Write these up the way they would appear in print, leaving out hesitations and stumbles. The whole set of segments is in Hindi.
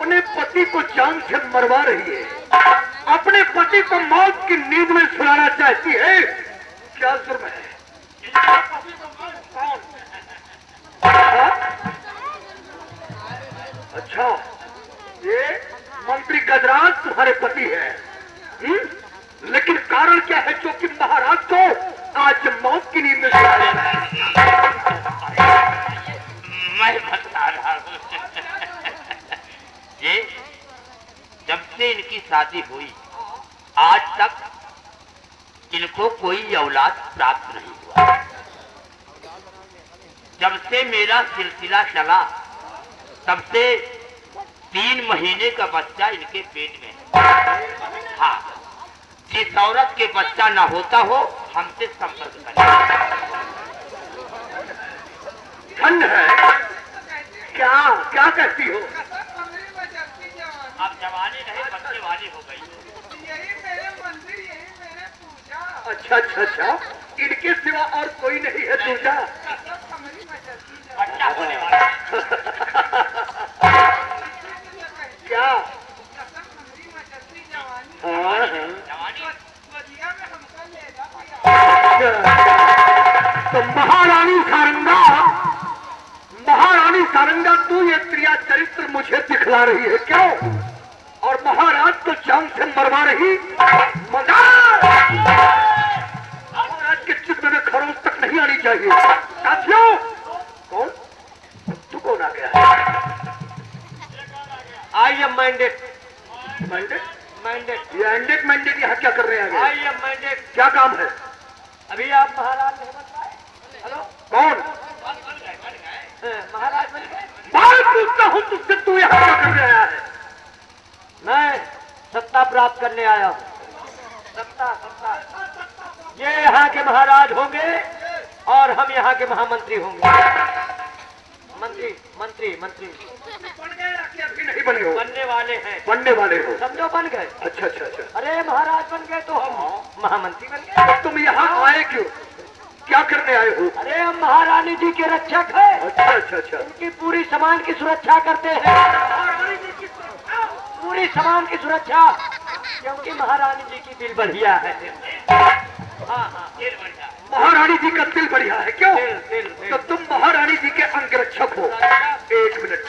अपने पति को जान से मरवा रही है, अपने पति को मौत की नींद में सुलाना चाहती है। क्या जुर्म है? अच्छा, ये मंत्री गजराज तुम्हारे पति है। लेकिन कारण क्या है जो कि महाराज को आज मौत की नींद में सुला रहा है? मैं बता रहा हूँ। ये जब से इनकी शादी हुई आज तक इनको कोई औलाद प्राप्त नहीं हुआ। जब से मेरा सिलसिला चला तब से 3 महीने का बच्चा इनके पेट में है। हाँ, जिस औरत के बच्चा ना होता हो हमसे संपर्क करें। ठंड है क्या? क्या कहती हो? अब जवानी नहीं बच्चे वाली हो गई। अच्छा अच्छा अच्छा, इनके सिवा और कोई नहीं है दूजा? बच्चा होने वाला क्या? हाँ तो महारानी सारंगा, महारानी सारंगा तू ये क्रिया चरित्र मुझे दिखला रही है क्यों? और महाराज तो जान से मरवा रही। मजाक! महाराज के चित्र में खरोंच तक नहीं आनी चाहिए। साथियों, कौन? तू कौन आ गया? I am mandate. Mandate? Mandate mandate mandate यहाँ क्या कर रहे हैं? I am mandate. क्या काम है? अभी आप महाराज नहीं बन पाए? हेलो, कौन? महाराज बन गए? बाल पूछता हूँ तुझसे, तू यहाँ क्या कर रहा है? मैं सत्ता प्राप्त करने आया हूँ। सत्ता सत्ता। ये यहाँ के महाराज होंगे और हम यहाँ के महामंत्री होंगे। मंत्री मंत्री मंत्री बन गए या अभी नहीं बने हो? बनने वाले हैं। बनने वाले हो? समझो बन गए। अच्छा अच्छा अच्छा। अरे महाराज बन गए तो हम महामंत्री बन गए। तो तुम यहाँ आए क्यों? क्या करने आए हो? अरे हम महारानी जी के रक्षक हैं। अच्छा अच्छा अच्छा। इनकी पूरी सामान की सुरक्षा करते हैं। पूरी सामान की सुरक्षा, क्योंकि महारानी जी की दिल बढ़िया है। हाँ हाँ, दिल बढ़िया। महारानी जी का दिल बढ़िया है क्यों? दिल तो तुम महारानी जी के अंगरक्षक हो। एक मिनट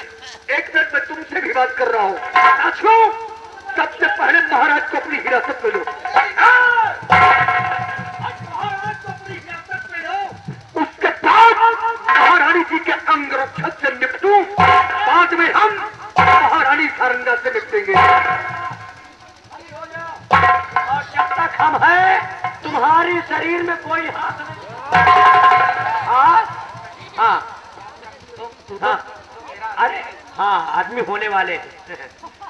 में तुमसे भी बात कर रहा हूँ। साथियों, सबसे पहले महाराज को अपनी हिरासत में लो। उसके बाद महारानी जी के अंगरक्षक से निपटूं, बाद में हम महारानी सारंगा से निपटेंगे। और जब तक हम हैं तुम्हारी शरीर में कोई हाथ नहीं। हाँ हाँ, अरे हाँ, आदमी होने वाले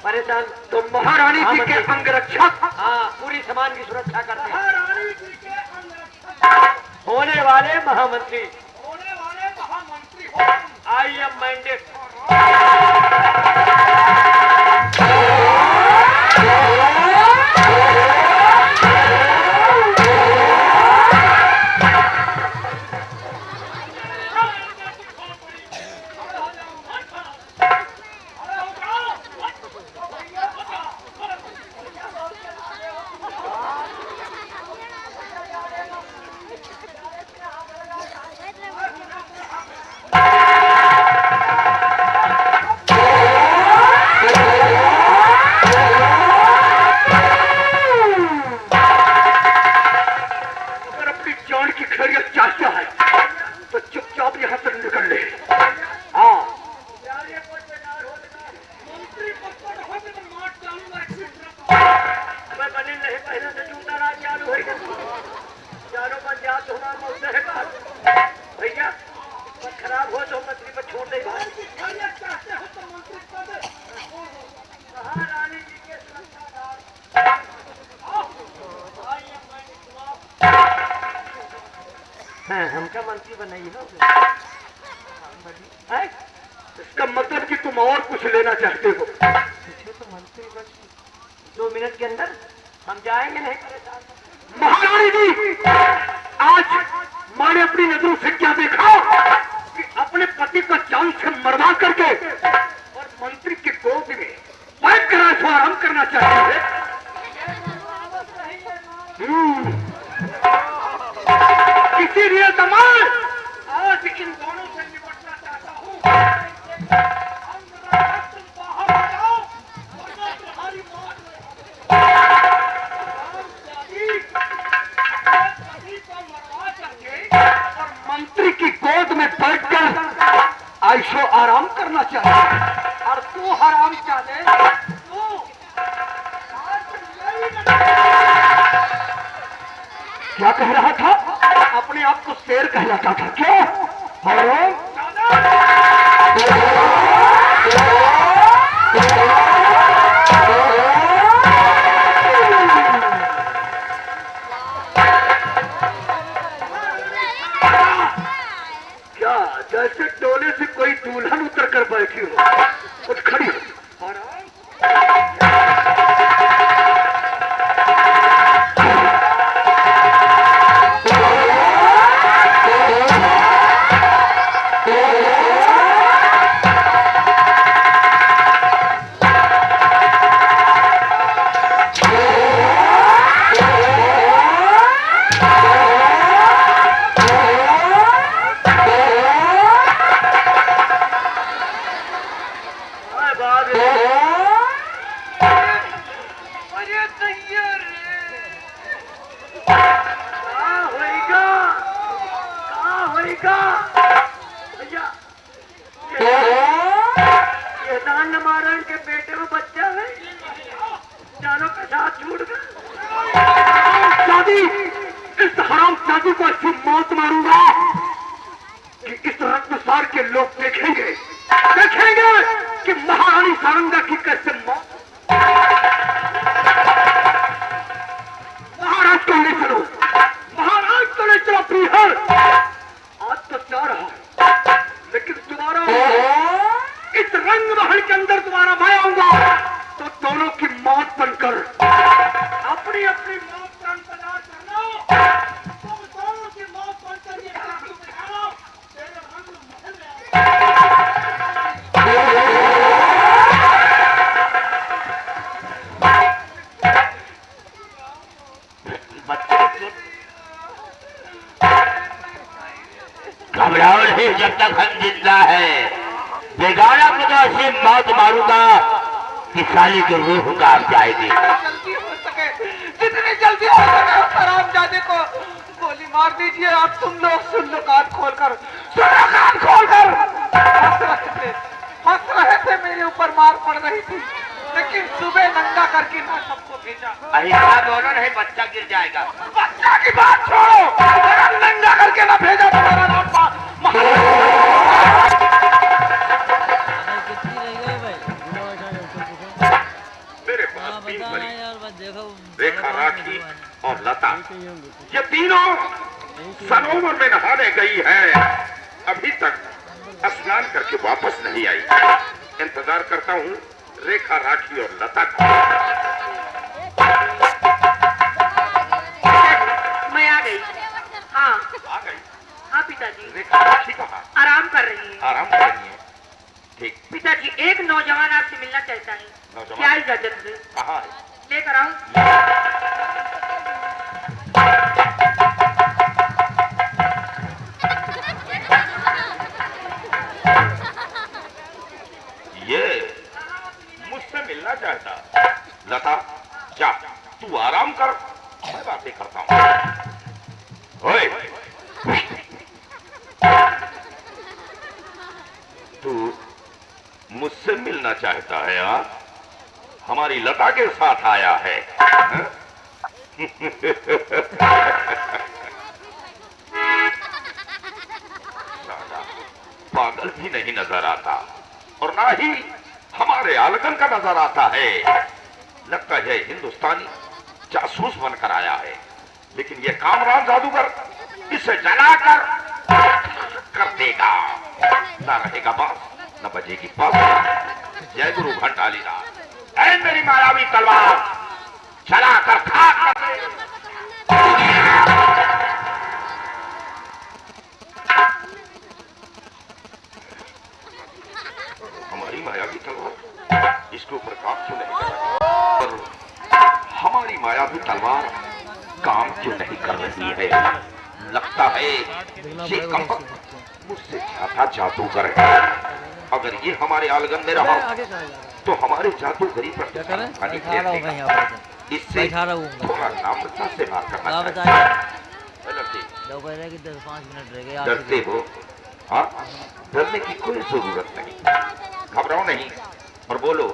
परेशान। तो महारानी जी के अंगरक्षक, हाँ, पूरी सामान की सुरक्षा करते हैं। महारानी जी के अंगरक्षक होने वाले महामंत्री। I am mandate. भैया खराब हो तो मंत्री पर छोड़ दे। महारानी जी के हमका मंत्री बनाई हो। इसका मतलब कि तुम और कुछ लेना चाहते हो। तो मंत्री बस 2 मिनट के अंदर हम जाएंगे, नहीं परेशान। महारानी जी, आज माँ ने अपनी नजरों से क्या देखा कि अपने पति को जान से मरवा करके और मंत्री की गोद में ऐशो आराम करना चाहती है। इसीलिए जमाल आज इन दोनों से निपटना चाहता हूँ। तुम बाहर आ जाओ वरना तुम्हारी मौत को मरवा करके और मंत्री की गोद में बैठकर ऐशो आराम करना चाहिए। और तू हराम चाहे क्या कह रहा था? अपने आप को शेर कहलाता था क्यों? क्या जैसे डोले से कोई दुल्हन उतर कर बैठी हो, कुछ खड़ी हो। नारायण के बेटे में बच्चा है, जानों के साथ छूट गया। शादी इस हराम शादी को अच्छी मौत मारूंगा कि इस रत्नसार के लोग देखेंगे कि महारानी सारंगा की कैसे मौत। महाराज को ले चलो, महाराज को ले चलो प्रिहर। आज तो जा रहा है लेकिन दोबारा इस रंग महल के अंदर दोबारा मैं आऊंगा तो दोनों की मौत बनकर अपनी अपनी मौत का इंतजार करना। तुम दोनों की मौत बनकर ये दिखाना तेरे रंग महल में। घबराओ नहीं, जब तक हम जिंदा है बेगाना को तो ऐसी मौत मारूंगा कि साली के रूह कांप जाएगी। जल्दी हो सके, जितनी जल्दी हो सके उस हरामजादे को गोली मार दीजिए। आप तुम लोग सुन लो, कान खोलकर सुन लो, कान खोलकर। हंस रहे थे मेरे ऊपर मार पड़ रही थी, लेकिन सुबह नंगा करके ना सबको भेजा। ऐसा बोलो नहीं, बच्चा गिर जाएगा। बच्चा की बात छोड़ो, अगर नंगा करके ना भेजा तुम्हारा नाम मेरे पास तीन बड़ी रेखा, राखी और लता, ये तीनों सरोवर में नहाने गई है। अभी तक स्नान करके वापस नहीं आई। इंतजार करता हूँ रेखा, राखी और लता का। मैं आ गई। हाँ आ गई। हाँ पिताजी। रेखा, राखी कहाँ? आराम कर रही है। आराम कर रही है। ठीक। पिताजी एक नौजवान आपसे मिलना चाहता है। नौजवान? क्या इजाजत है? कहाँ है? लेकर आओ। ये मुझसे मिलना चाहता। लता जा, तू आराम कर, मैं बातें करता हूँ। ओए, तू मुझसे मिलना चाहता है? हाँ, हमारी लता के साथ आया है। पागल भी नहीं नजर आता और ना ही हमारे आलगन का नजर आता है। लगता है हिंदुस्तानी जासूस बनकर आया है, लेकिन ये कामरान जादूगर इसे जलाकर कर देगा। ना रहेगा बास, न बजेगी बास। जय गुरु घंटालीदास। ऐ मेरी मायावी तलवार चलाकर खाक कर दे। हमारी मायावी तलवार इसके ऊपर काम क्यों नहीं करेगा? मायावी तलवार काम क्यों नहीं कर रही है? लगता है ये कमबख्त मुझसे ज्यादा जादूगर है। अगर ये हमारे आलगन में रहा तो हमारे जादूगरी पर इससे थोड़ा नामता से बात करना चाहिए। डरते हो? हाँ, डरने की कोई जरूरत नहीं। घबराओ नहीं और बोलो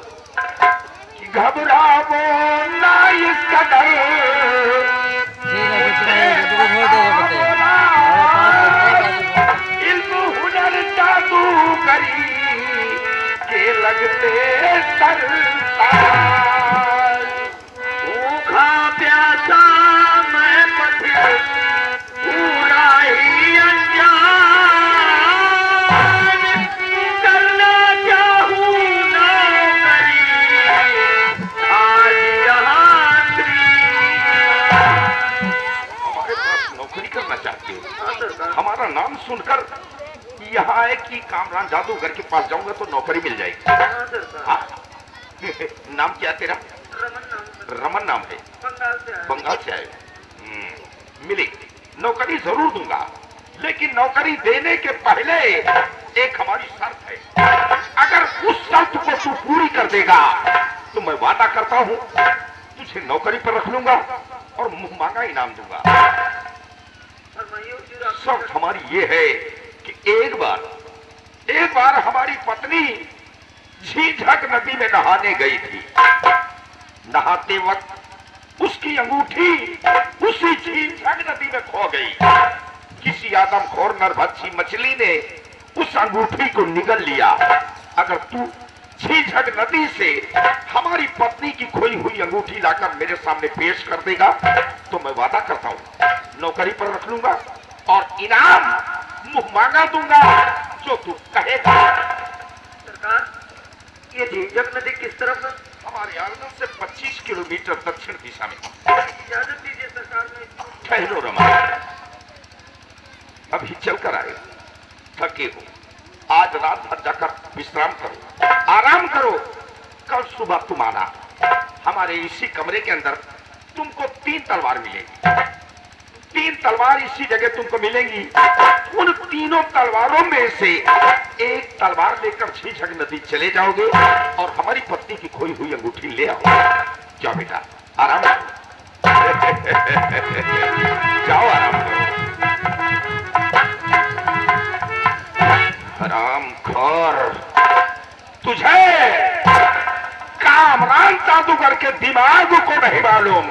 कि घबराओ ना इस कदर, इल्म हुनर जादूगरी के लगते सरताज। भूखा प्यासा मैं पथिर पूरा ही अनजान, करना चाहूं नौकरी आज यहाँ हमारे पास नौकरी करना चाहते हो? हमारा नाम सुनकर यहाँ है कि कामरान जादूगर के पास जाऊंगा तो नौकरी मिल जाएगी। हाँ? नाम क्या तेरा? रमन नाम है। बंगाल से आए। मिलेगी, नौकरी जरूर दूंगा, लेकिन नौकरी देने के पहले एक हमारी शर्त है। अगर उस शर्त को तू पूरी कर देगा तो मैं वादा करता हूँ तुझे नौकरी पर रख लूंगा और मुंह मांगा इनाम दूंगा। शर्त हमारी ये है कि एक बार हमारी पत्नी झीझक नदी में नहाने गई थी। नहाते वक्त उसकी अंगूठी उसी झीझक नदी में खो गई। किसी आदमखोर नरभक्षी मछली ने उस अंगूठी को निगल लिया। अगर तू झीझक नदी से हमारी पत्नी की खोई हुई अंगूठी लाकर मेरे सामने पेश कर देगा तो मैं वादा करता हूँ नौकरी पर रख लूंगा और इनाम मुंह मांगा दूंगा जो तू कहेगा। सरकार, ये झीझक नदी किस तरफ है? हमारे आंगन से 25 किलोमीटर दक्षिण दिशा में। इजाजत दीजिए सरकार। में ठहरो रमन, अभी चलकर आए। थके हो, आज रात भर जाकर विश्राम करो, आराम करो। कल सुबह तुम आना। हमारे इसी कमरे के अंदर तुमको 3 तलवार मिलेगी। 3 तलवार इसी जगह तुमको मिलेंगी। उन तीनों तलवारों में से एक तलवार लेकर झीझक नदी चले जाओगे और हमारी पत्नी की खोई हुई अंगूठी ले आओ। जाओ बेटा, आराम करो। जाओ आराम करो। हराम खोर, तुझे कामरान जादूगर के दिमाग को नहीं मालूम।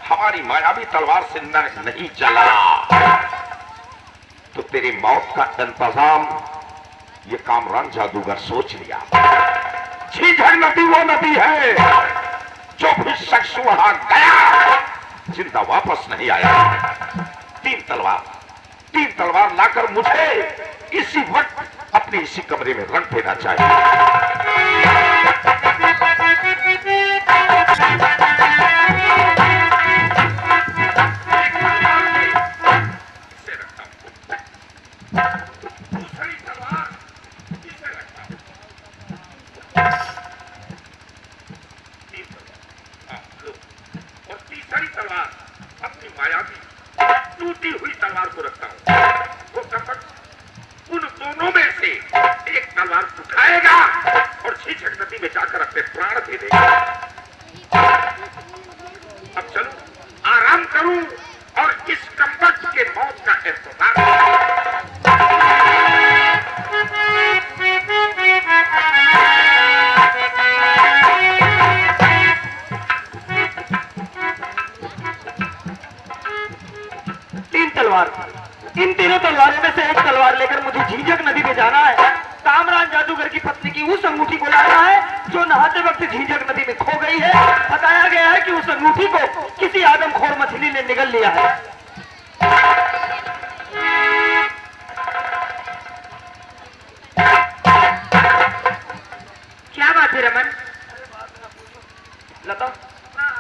हमारी मायावी तलवार से नर नहीं चला तो तेरी मौत का इंतजाम ये कामरान जादूगर सोच लिया। झीझक नदी वो नदी है जो भी शख्स वहां गया जिंदा वापस नहीं आया। 3 तलवार लाकर मुझे इसी वक्त अपने इसी कमरे में रख देना चाहिए। टूटी हुई तलवार को रखता हूं। वो कपट उन दोनों में से एक तलवार उठाएगा और झीझक नदी में जाकर अपने प्राण दे देगा। अब चलो आराम करूं और इस कपट के मौत का इंतजार इन तीनों तलवारों में से एक तलवार लेकर मुझे झीझक नदी में जाना है। कामरान जादूगर की पत्नी की उस अंगूठी को लाना है जो नहाते वक्त झीझक नदी में खो गई है। बताया गया है कि उस अंगूठी को किसी आदमखोर मछली ने निगल लिया है। क्या बात है रमन? लता,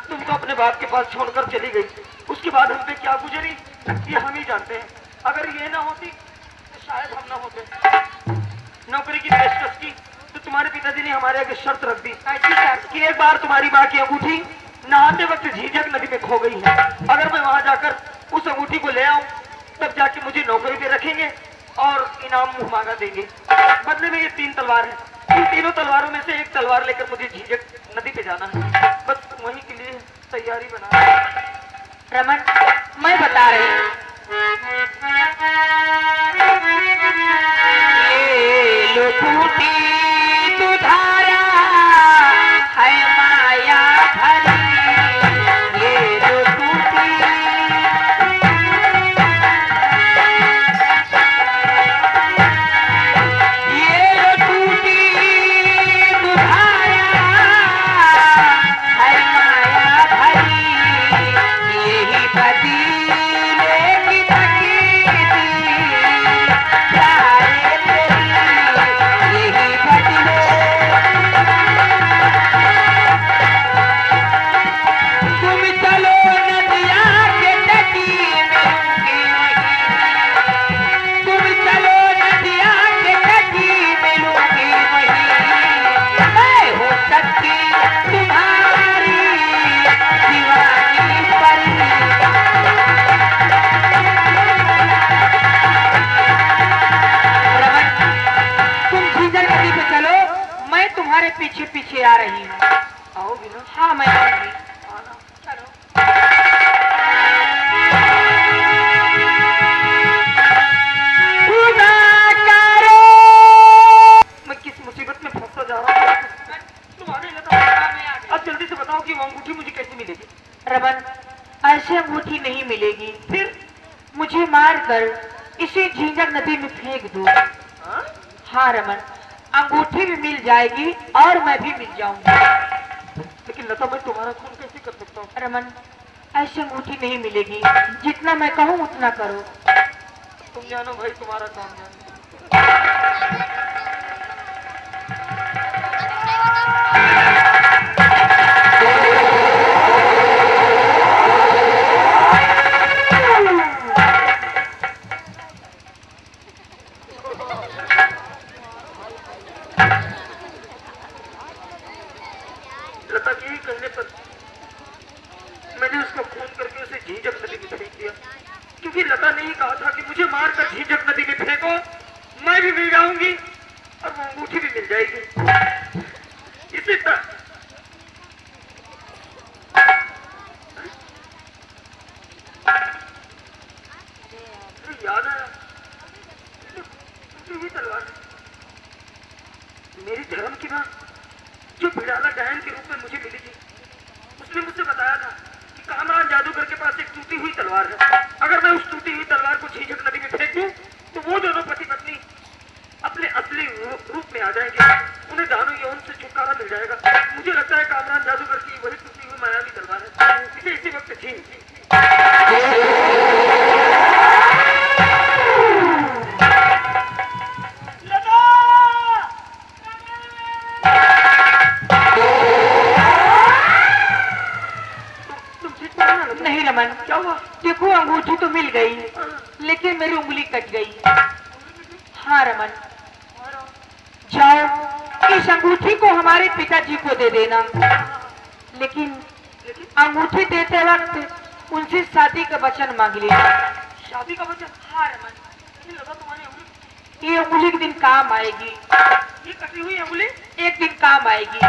तुम तो अपने बाप के पास छोड़कर चली गई, उसके बाद हम पे क्या गुजरी ये हम ही जानते हैं। अगर ये ना होती तो शायद हम ना होते। नौकरी की पेशकश की तो तुम्हारे पिताजी ने हमारे आगे शर्त रख दी कि एक बार तुम्हारी माँ की अंगूठी नहाते वक्त झीझक नदी में खो गई है। अगर मैं वहां जाकर उस अंगूठी को ले आऊं तब जाके मुझे नौकरी पे रखेंगे और इनाम मुंह मांगा देंगे। बदले में ये 3 तलवार है। इन तीनों तलवारों में से एक तलवार लेकर मुझे झीझक नदी पे जाना है। बस वहीं के लिए तैयारी बना। रमन, मैं बता रही हूँ। ये लो टूटी तू धारा है माया भरी, ये लो टूटी ये लो टूटी तू धारा है माया भरी, यही पतीले की तकीती प्यारे तेरी, यही पतीले तुम चलो नदिया के तटी मिलूंगी वहीं, तुम चलो नदिया के तटी मिलूंगी वहीं, मैं हो सकती तुम्हारी दीवानी परी। रमन, तुम झीझक नदी पे चलो, मैं तुम्हारे पीछे पीछे आ रही हूँ। आओगी ना? हाँ, मैं आऊंगी। चलो। खुदा करो मैं किस मुसीबत में फंसता जा रहा हूँ तुम्हारे लिए। तो अब जल्दी से बताओ कि वो अंगूठी मुझे कैसे मिलेगी? रमन, ऐसे अंगूठी नहीं मिलेगी। फिर मुझे मार कर इसी झींझक नदी में फेंक दो। हाँ? हाँ रमन, अंगूठी भी मिल जाएगी और मैं भी मिल जाऊंगी। लेकिन लता, मैं तुम्हारा खून कैसे कर सकता हूँ? रमन, ऐसी अंगूठी नहीं मिलेगी। जितना मैं कहूँ उतना करो। तुम जानो भाई, तुम्हारा काम जानो। लता के ही कहने पर मैंने उसका खून करके उसे झीझक नदी में फेंक दिया, क्योंकि लता ने ही कहा था कि मुझे मारकर झीझक नदी में फेंको, मैं भी मिल जाऊंगी और वो अंगूठी भी मिल जाएगी। इसी तरह याद आया, ये तलवार मेरी धर्म की मां जो भिड़ाला डायन के रूप में मुझे मिली थी, उसने मुझसे बताया था कि कामरान जादूगर के पास एक टूटी हुई तलवार है। अगर मैं उस टूटी हुई तलवार को झीझक नदी में फेंक दूं तो वो दोनों पति पत्नी अपने असली रूप में आ जाएंगे, उन्हें दानव यौन से छुटकारा मिल जाएगा। मुझे लगता है कामरान जादूगर की वही टूटी हुई मायावी तलवार है। इसे इसी वक्त छीन नहीं रमन, क्या हुआ? देखो अंगूठी तो मिल गई, लेकिन मेरी उंगली कट गई। हाँ रमन, जाओ इस अंगूठी को हमारे पिताजी को दे देना, लेकिन अंगूठी देते वक्त उनसे शादी का वचन मांग लेना। शादी का वचन? हाँ रमन, ये लगा तुम्हारी उंगली, ये उंगली एक दिन काम आएगी। ये कटी हुई उंगली एक दिन काम आएगी।